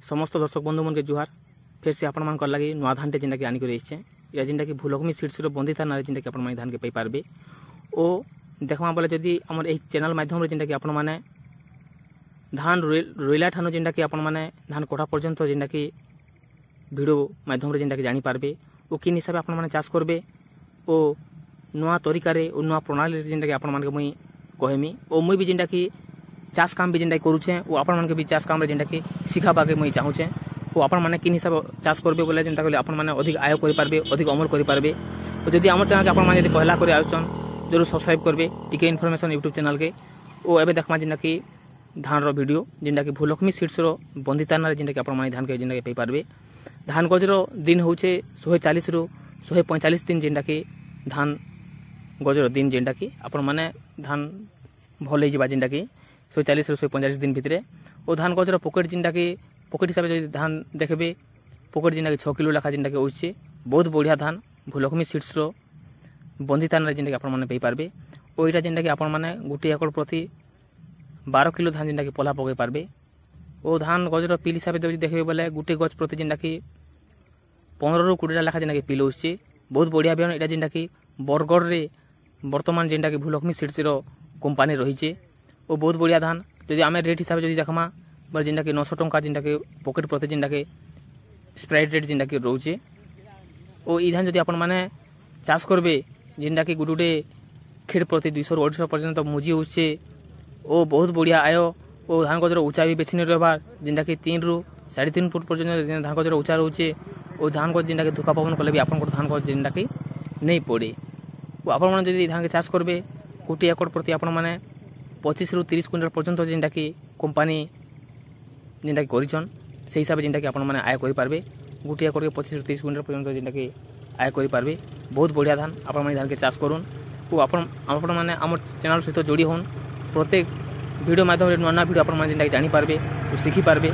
समस्त दर्शक बंधु मन के जुहार। फिर से आपण मान लगे नुआ धान जेनटा कि आनिक रही या जेनटा कि भूलकमी सीड्स बंदी था ना जेनटा कि आपण धान के पाई पारबे ओ देखमा बोले जदि हमर एही चैनल माध्यम रे जेनटा कि आपण माने धान रोइला ठानो जेनटा कि आपण माने धान कोठा पर्यंत जेनटा कि वीडियो माध्यम रे जेनटा कि जानि पारबे ओ किन हिसाब आपण माने चाष करबे ओ नुआ तरीका रे ओ नुआ प्रणाली जेनटा कि आपण मान के मुई कहमी ओ मुई भी जेनटा कि चाष काम भी जेनटा करूचे ओ आपण मान के भी चाष काम रे जेनटा कि सिखाबा के मुई चाहूचे ओ आपण माने किन हिसाब चाष करबे बोले जेनटा कहले आपण माने अधिक आय करि पारबे अधिक अमल करि पारबे। तो जदि हमर चैनल के आपण माने जदि पहला करे आउछन जरूर सब्सक्राइब करबे टिके इन्फॉर्मेशन यूट्यूब चैनल के ओ एबे देखमा जेनटा कि धान रो वीडियो जेनटा कि भूलकमी सीड्स रो बंदिताना रे जेनटा कि आपण माने धान के जेनटा कि पाई पारबे। धान गज रो दिन होचे 140 रु 145 दिन जेनटा कि धान गज रो दिन जेनटा कि आपण माने धान भल होइबा जेनटा कि 140 रु 145 दिन भितरे ओ धान गज रो पॉकेट जेनटा कि पॉकेट हिसाब से धान देखबे पॉकेट जेनटा कि 6 किलो लाखा जेनटा कि होइछे बहुत बढ़िया धान भूलकमी सीड्स रो बंदिताना रे जेनटा कि आपण माने पाई पारबे। ओइटा जेनटा कि आपण माने गुटी एकड़ प्रति 12 किलो धान जेनटा कि पला पकै पारबे। ओ धान गज रो पिल हिसाब से देखबे बोले गुटी गज प्रति जेनटा कि 15 रु 20 लाखा जेनटा कि पिल होइछे बहुत बढ़िया बिहन। एटा जेनटा कि बरगढ़ रे वर्तमान जेनटा कि भूलकमी सीड्स रो कंपनी रहिछे ओ बहुत बढ़िया धान। जदि आमे रेट हिसाब से देखमा बोले जेनटा कि 900 टंका जेनटा कि पॉकेट प्रति जेनटा कि स्प्राइड रेट जेनटा कि रहउछे ओ ई धान जदि आपण माने चाष करबे जेनटा कि गुडुडे खेड़ प्रति 200 रु 250 पर्यंत मुजी होइछे ओ बहुत बढ़िया आय। ओ धान गजर ऊंचा भी बेछि नै रहबार जेनटा कि 3 रु 3.5 फुट पर्यंत धान गजर ऊंचा रहउछे ओ धान गज जेनटा कि धुका पवन कले भी आपण को धान गज जेनटा कि नै पड़े ओ आपण माने जदि धान के चाष करबे कोटी एकड़ प्रति आपण माने 25 रु 30 क्विंटल पर्यंत जेनटा कि कंपनी जेनटा कि करिछन से हिसाब जेनटा कि आपण माने आय करि पारबे। गुटी एकड़ के 25 रु 30 क्विंटल पर्यंत जेनटा कि आय करि पारबे बहुत बढ़िया धान आपण माने धान के चाष करूँ ओ आपण माने हमर चैनल सहित जोड़ी होन प्रत्येक वीडियो माध्यम रे नुआ वीडियो आपण माने जेनटा कि जानि पारबे ओ सिखि पारबे।